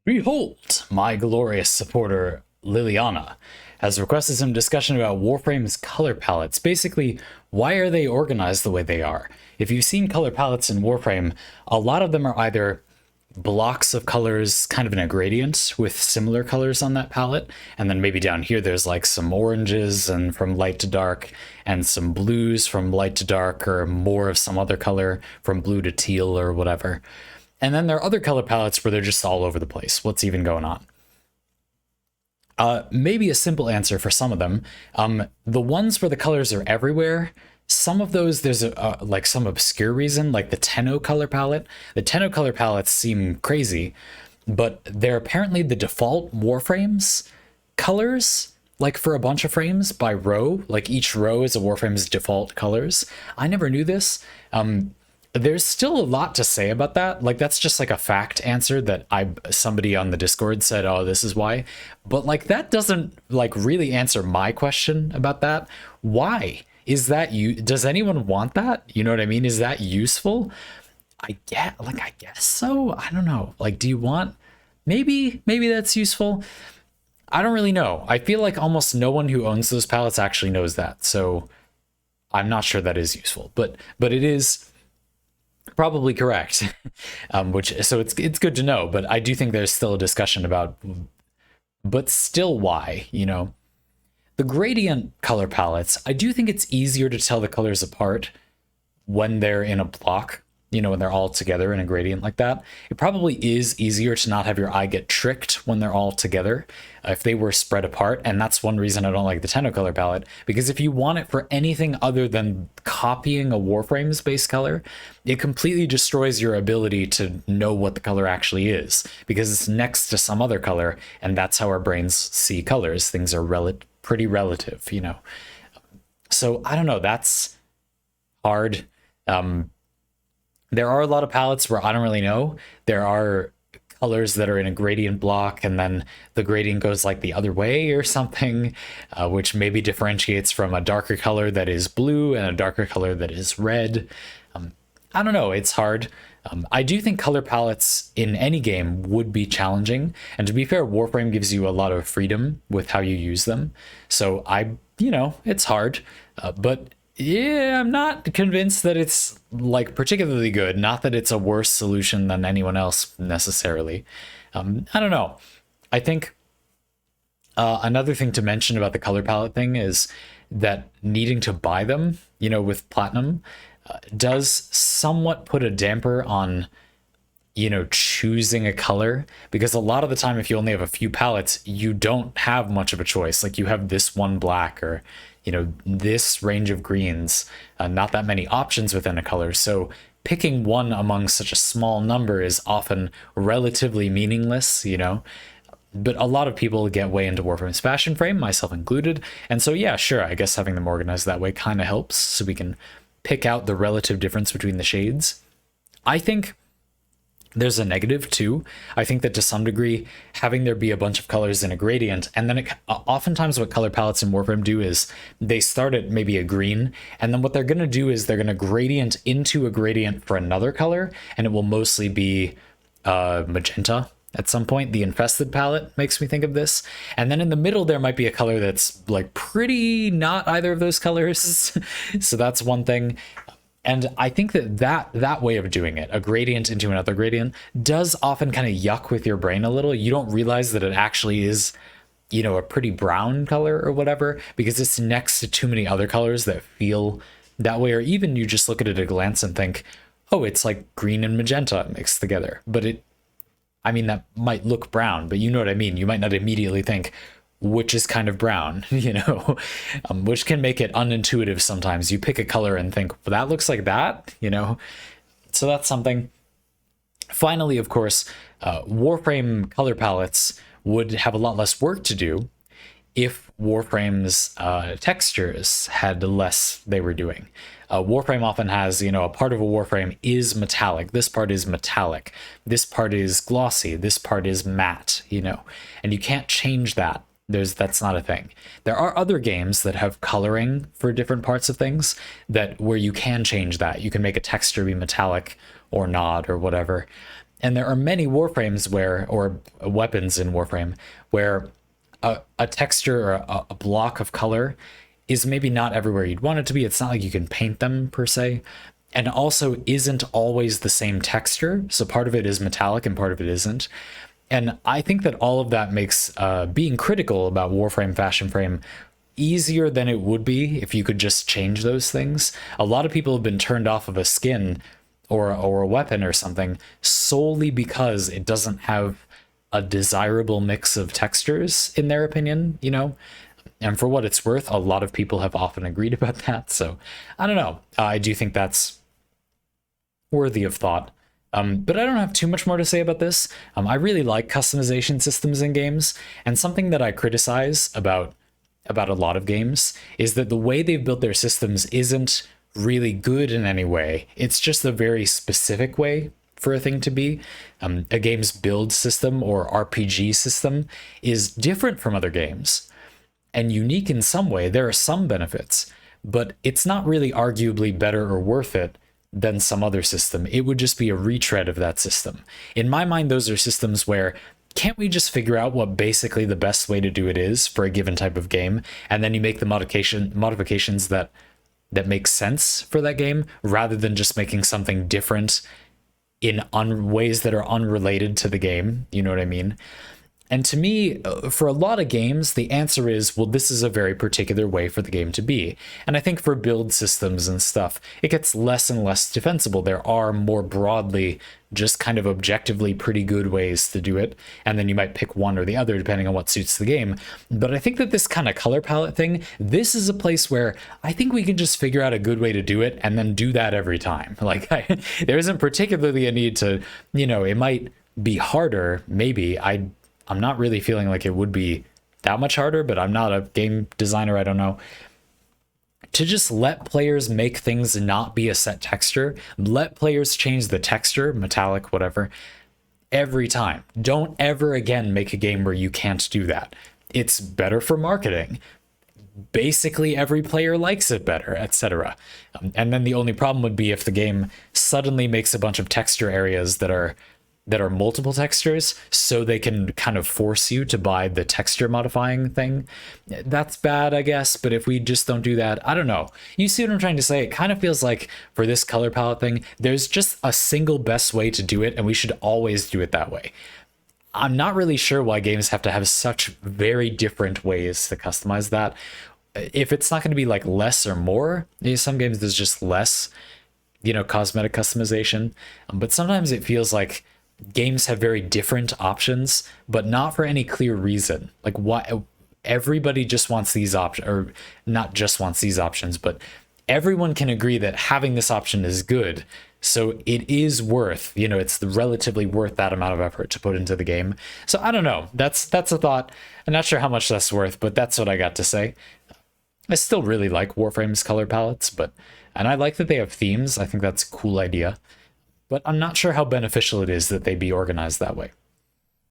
Behold, my glorious supporter Liliana has requested some discussion about Warframe's color palettes. Basically, why are they organized the way they are? If you've seen color palettes in Warframe, a lot of them are either blocks of colors kind of in a gradient with similar colors on that palette, and then maybe down here there's like some oranges and from light to dark, and some blues from light to dark, or more of some other color from blue to teal or whatever. And then there are other color palettes where they're just all over the place. What's even going on? Maybe a simple answer for some of them. The ones where the colors are everywhere, some of those there's like some obscure reason, like the Tenno color palette. The Tenno color palettes seem crazy, but they're apparently the default Warframes colors, like for a bunch of frames by row. Like each row is a Warframe's default colors. I never knew this. There's still a lot to say about that. Like that's just like a fact answer that somebody on the Discord said, "Oh, this is why." But like that doesn't like really answer my question about that. Why is that you does anyone want that? You know what I mean? Is that useful? I guess so. I don't know. Like do you want maybe that's useful? I don't really know. I feel like almost no one who owns those palettes actually knows that. So I'm not sure that is useful. But it is probably correct. Which so it's good to know, but I do think there's still a discussion about, but still why, the gradient color palettes. I do think it's easier to tell the colors apart when they're in a block, when they're all together in a gradient like that. It probably is easier to not have your eye get tricked when they're all together if they were spread apart. And that's one reason I don't like the Tenno color palette, because if you want it for anything other than copying a Warframe's base color, it completely destroys your ability to know what the color actually is, because it's next to some other color, and that's how our brains see colors. Things are pretty relative. So I don't know, that's hard. There are a lot of palettes where I don't really know. There are colors that are in a gradient block, and then the gradient goes like the other way or something, which maybe differentiates from a darker color that is blue and a darker color that is red. I don't know. It's hard. I do think color palettes in any game would be challenging. And to be fair, Warframe gives you a lot of freedom with how you use them. So it's hard. But yeah, I'm not convinced that it's like particularly good. Not that it's a worse solution than anyone else necessarily. I don't know. I think another thing to mention about the color palette thing is that needing to buy them, with platinum, does somewhat put a damper on choosing a color, because a lot of the time if you only have a few palettes, you don't have much of a choice. Like you have this one black, or this range of greens, not that many options within a color. So picking one among such a small number is often relatively meaningless. But a lot of people get way into Warframe's fashion frame, myself included. And so yeah, sure, I guess having them organized that way kind of helps, so we can pick out the relative difference between the shades. I think there's a negative too. I think that to some degree, having there be a bunch of colors in a gradient, and then oftentimes what color palettes in Warframe do is they start at maybe a green, and then what they're going to do is they're going to gradient into a gradient for another color, and it will mostly be magenta at some point. The Infested palette makes me think of this. And then in the middle, there might be a color that's like pretty not either of those colors. So that's one thing. And I think that way of doing it, a gradient into another gradient, does often kind of yuck with your brain a little. You don't realize that it actually is, a pretty brown color or whatever, because it's next to too many other colors that feel that way. Or even you just look at it at a glance and think, oh, it's like green and magenta mixed together. But that might look brown, but you know what I mean? You might not immediately think, which is kind of brown, which can make it unintuitive sometimes. You pick a color and think, well, that looks like that, So that's something. Finally, of course, Warframe color palettes would have a lot less work to do if Warframe's textures had less they were doing. Warframe often has, a part of a Warframe is metallic. This part is metallic. This part is glossy. This part is matte, and you can't change that. That's not a thing. There are other games that have coloring for different parts of things where you can change that. You can make a texture be metallic or not or whatever. And there are many Warframes where, or weapons in Warframe, where a texture or a block of color is maybe not everywhere you'd want it to be. It's not like you can paint them per se. And also isn't always the same texture. So part of it is metallic and part of it isn't. And I think that all of that makes being critical about Warframe Fashion Frame easier than it would be if you could just change those things. A lot of people have been turned off of a skin or a weapon or something solely because it doesn't have a desirable mix of textures, in their opinion, you know? And for what it's worth, a lot of people have often agreed about that. So I don't know. I do think that's worthy of thought. But I don't have too much more to say about this. I really like customization systems in games, and something that I criticize about a lot of games is that the way they've built their systems isn't really good in any way. It's just a very specific way for a thing to be. A game's build system or RPG system is different from other games and unique in some way. There are some benefits, but it's not really arguably better or worth it than some other system. It would just be a retread of that system. In my mind, those are systems where can't we just figure out what basically the best way to do it is for a given type of game, and then you make the modifications that make sense for that game, rather than just making something different in ways that are unrelated to the game. You know what I mean? And to me, for a lot of games, the answer is, well, this is a very particular way for the game to be. And I think for build systems and stuff, it gets less and less defensible. There are more broadly just kind of objectively pretty good ways to do it. And then you might pick one or the other depending on what suits the game. But I think that this kind of color palette thing, this is a place where I think we can just figure out a good way to do it and then do that every time. Like, there isn't particularly a need to, you know, it might be harder, maybe. I'm not really feeling like it would be that much harder, but I'm not a game designer. I don't know. To just let players make things not be a set texture, let players change the texture, metallic, whatever, every time. Don't ever again make a game where you can't do that. It's better for marketing. Basically, every player likes it better, etc. And then the only problem would be if the game suddenly makes a bunch of texture areas that are multiple textures, so they can kind of force you to buy the texture modifying thing. That's bad, I guess, but if we just don't do that, I don't know. You see what I'm trying to say? It kind of feels like for this color palette thing, there's just a single best way to do it, and we should always do it that way. I'm not really sure why games have to have such very different ways to customize that. If it's not going to be like less or more, some games there's just less, you know, cosmetic customization, but sometimes it feels like games have very different options, but not for any clear reason. Like, why everybody just wants these options, or not just wants these options, but everyone can agree that having this option is good. So it is worth, you know, it's relatively worth that amount of effort to put into the game. So I don't know. That's a thought. I'm not sure how much that's worth, but that's what I got to say. I still really like Warframe's color palettes, and I like that they have themes. I think that's a cool idea. But I'm not sure how beneficial it is that they be organized that way.